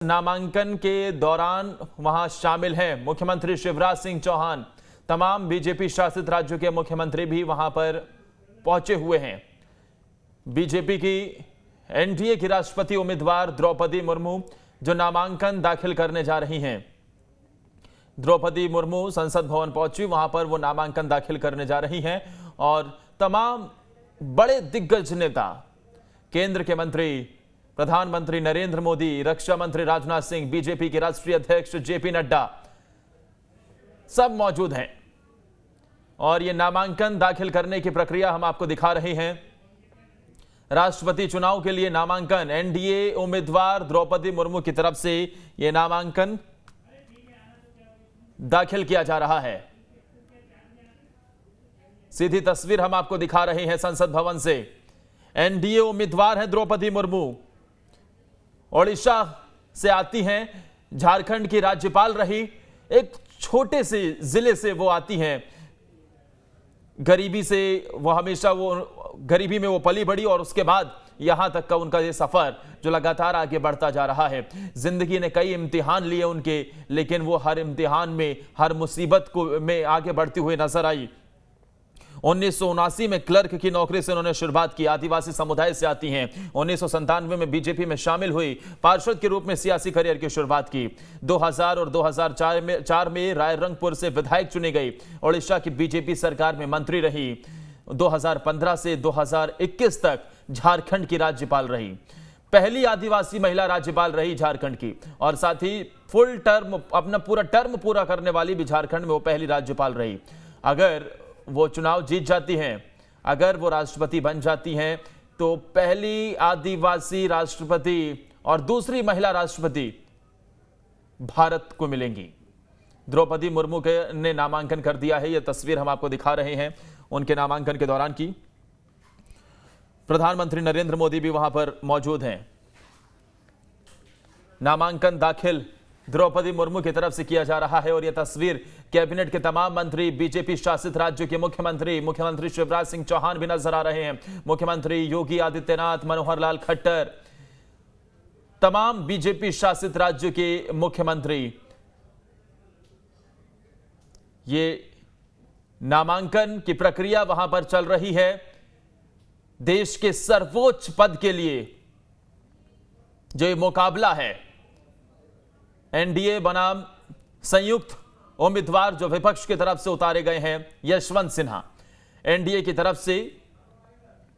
नामांकन के दौरान वहां शामिल हैं मुख्यमंत्री शिवराज सिंह चौहान। तमाम बीजेपी शासित राज्यों के मुख्यमंत्री भी वहां पर पहुंचे हुए हैं। बीजेपी की एनडीए की राष्ट्रपति उम्मीदवार द्रौपदी मुर्मू जो नामांकन दाखिल करने जा रही हैं। द्रौपदी मुर्मू संसद भवन पहुंची, वहां पर वो नामांकन दाखिल करने जा रही हैं और तमाम बड़े दिग्गज नेता, केंद्र के मंत्री, प्रधानमंत्री नरेंद्र मोदी, रक्षा मंत्री राजनाथ सिंह, बीजेपी के राष्ट्रीय अध्यक्ष जेपी नड्डा सब मौजूद हैं और यह नामांकन दाखिल करने की प्रक्रिया हम आपको दिखा रहे हैं। राष्ट्रपति चुनाव के लिए नामांकन, एनडीए उम्मीदवार द्रौपदी मुर्मू की तरफ से यह नामांकन दाखिल किया जा रहा है। सीधी तस्वीर हम आपको दिखा रहे हैं संसद भवन से। एनडीए उम्मीदवार हैं द्रौपदी मुर्मू, ओडिशा से आती हैं, झारखंड की राज्यपाल रही, एक छोटे से जिले से वो आती हैं। गरीबी से वो हमेशा गरीबी में वो पली बढ़ी और उसके बाद यहां तक का उनका ये सफर जो लगातार आगे बढ़ता जा रहा है। जिंदगी ने कई इम्तिहान लिए उनके, लेकिन वो हर इम्तिहान में, हर मुसीबत में आगे बढ़ती हुई नजर आई। 1979 में क्लर्क की नौकरी से उन्होंने शुरुआत की। आदिवासी समुदाय से आती हैं। 1997 में बीजेपी में शामिल हुई, पार्षद के रूप में सियासी करियर की शुरुआत की। 2000 और 2004 में रायरंगपुर से विधायक चुनी गई। ओडिशा की बीजेपी सरकार में मंत्री रही। 2015 से 2021 तक झारखंड की राज्यपाल रही। पहली आदिवासी महिला राज्यपाल रही झारखंड की और साथ ही फुल टर्म, अपना पूरा टर्म पूरा करने वाली भी झारखंड में वो पहली राज्यपाल रही। अगर वो चुनाव जीत जाती हैं, अगर वो राष्ट्रपति बन जाती हैं, तो पहली आदिवासी राष्ट्रपति और दूसरी महिला राष्ट्रपति भारत को मिलेंगी। द्रौपदी मुर्मू ने नामांकन कर दिया है। यह तस्वीर हम आपको दिखा रहे हैं उनके नामांकन के दौरान की। प्रधानमंत्री नरेंद्र मोदी भी वहां पर मौजूद हैं। नामांकन दाखिल द्रौपदी मुर्मू की तरफ से किया जा रहा है और यह तस्वीर कैबिनेट के तमाम मंत्री, बीजेपी शासित राज्यों के मुख्यमंत्री शिवराज सिंह चौहान भी नजर आ रहे हैं। मुख्यमंत्री योगी आदित्यनाथ, मनोहर लाल खट्टर, तमाम बीजेपी शासित राज्यों के मुख्यमंत्री। ये नामांकन की प्रक्रिया वहां पर चल रही है। देश के सर्वोच्च पद के लिए जो ये मुकाबला है, एनडीए बनाम संयुक्त उम्मीदवार जो विपक्ष की तरफ से उतारे गए हैं, यशवंत सिन्हा। एनडीए की तरफ से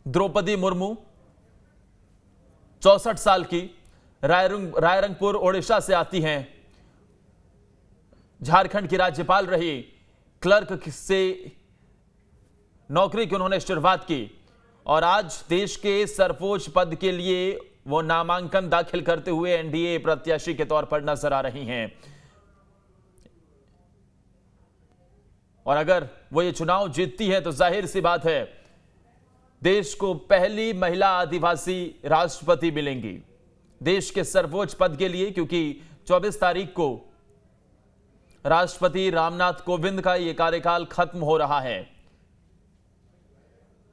द्रौपदी मुर्मू 64 साल की, रायरंगपुर ओडिशा से आती हैं, झारखंड की राज्यपाल रही, क्लर्क से नौकरी की उन्होंने शुरुआत की और आज देश के सर्वोच्च पद के लिए वो नामांकन दाखिल करते हुए एनडीए प्रत्याशी के तौर पर नजर आ रही हैं। और अगर वो ये चुनाव जीतती है तो जाहिर सी बात है, देश को पहली महिला आदिवासी राष्ट्रपति मिलेंगी देश के सर्वोच्च पद के लिए, क्योंकि 24 तारीख को राष्ट्रपति रामनाथ कोविंद का यह कार्यकाल खत्म हो रहा है।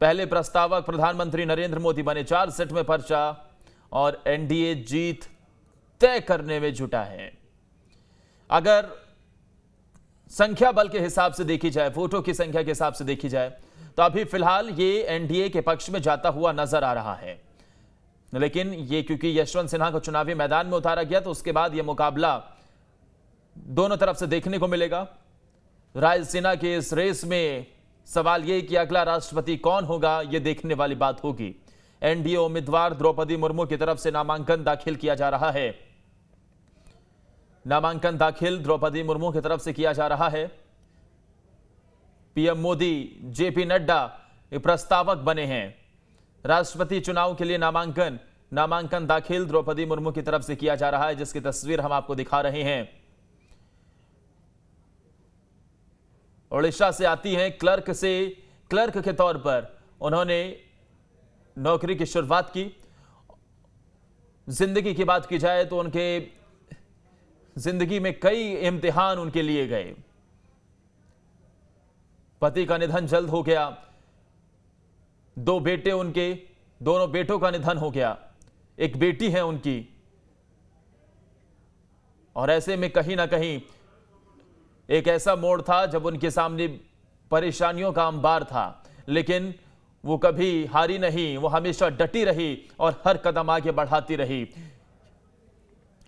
पहले प्रस्तावक प्रधानमंत्री नरेंद्र मोदी बने। 4 सेट में पर्चा और एनडीए जीत तय करने में जुटा है। अगर संख्या बल के हिसाब से देखी जाए, वोटों की संख्या के हिसाब से देखी जाए, तो अभी फिलहाल ये एनडीए के पक्ष में जाता हुआ नजर आ रहा है। लेकिन ये क्योंकि यशवंत सिन्हा को चुनावी मैदान में उतारा गया, तो उसके बाद यह मुकाबला दोनों तरफ से देखने को मिलेगा। रायसीना के इस रेस में सवाल यह कि अगला राष्ट्रपति कौन होगा, यह देखने वाली बात होगी। एनडीए उम्मीदवार द्रौपदी मुर्मू की तरफ से नामांकन दाखिल किया जा रहा है। नामांकन दाखिल द्रौपदी मुर्मू की तरफ से किया जा रहा है। पीएम मोदी, जेपी नड्डा प्रस्तावक बने हैं। राष्ट्रपति चुनाव के लिए नामांकन दाखिल द्रौपदी मुर्मू की तरफ से किया जा रहा है, जिसकी तस्वीर हम आपको दिखा रहे हैं। ओडिशा से आती हैं, क्लर्क के तौर पर उन्होंने नौकरी की शुरुआत की। जिंदगी की बात की जाए तो उनके जिंदगी में कई इम्तिहान उनके लिए गए। पति का निधन जल्द हो गया, 2 बेटे उनके, दोनों बेटों का निधन हो गया, एक बेटी है उनकी। और ऐसे में कहीं ना कहीं एक ऐसा मोड़ था जब उनके सामने परेशानियों का अंबार था, लेकिन वो कभी हारी नहीं, वो हमेशा डटी रही और हर कदम आगे बढ़ाती रही।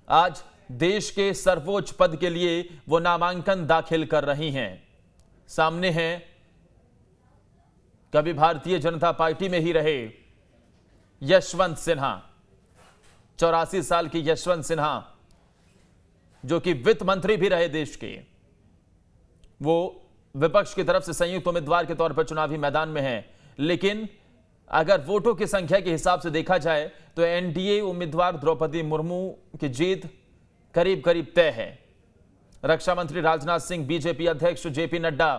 आज देश के सर्वोच्च पद के लिए वो नामांकन दाखिल कर रही हैं। सामने हैं कभी भारतीय जनता पार्टी में ही रहे यशवंत सिन्हा, 84 साल की यशवंत सिन्हा, जो कि वित्त मंत्री भी रहे देश के। वो विपक्ष की तरफ से संयुक्त उम्मीदवार के तौर पर चुनावी मैदान में हैं, लेकिन अगर वोटों की संख्या के हिसाब से देखा जाए तो एनडीए उम्मीदवार द्रौपदी मुर्मू की जीत करीब करीब तय है। रक्षा मंत्री राजनाथ सिंह, बीजेपी अध्यक्ष जेपी नड्डा,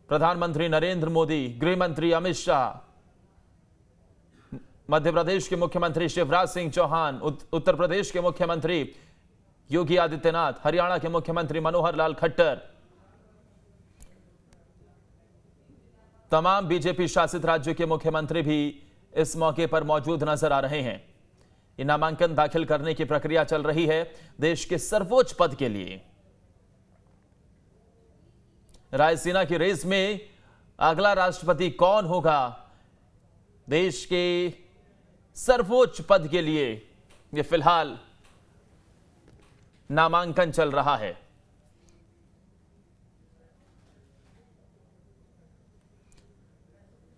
प्रधानमंत्री नरेंद्र मोदी, गृह मंत्री अमित शाह, मध्य प्रदेश के मुख्यमंत्री शिवराज सिंह चौहान, उत्तर प्रदेश के मुख्यमंत्री योगी आदित्यनाथ, हरियाणा के मुख्यमंत्री मनोहर लाल खट्टर, तमाम बीजेपी शासित राज्यों के मुख्यमंत्री भी इस मौके पर मौजूद नजर आ रहे हैं। ये नामांकन दाखिल करने की प्रक्रिया चल रही है देश के सर्वोच्च पद के लिए। रायसीना की रेस में अगला राष्ट्रपति कौन होगा, देश के सर्वोच्च पद के लिए ये फिलहाल नामांकन चल रहा है।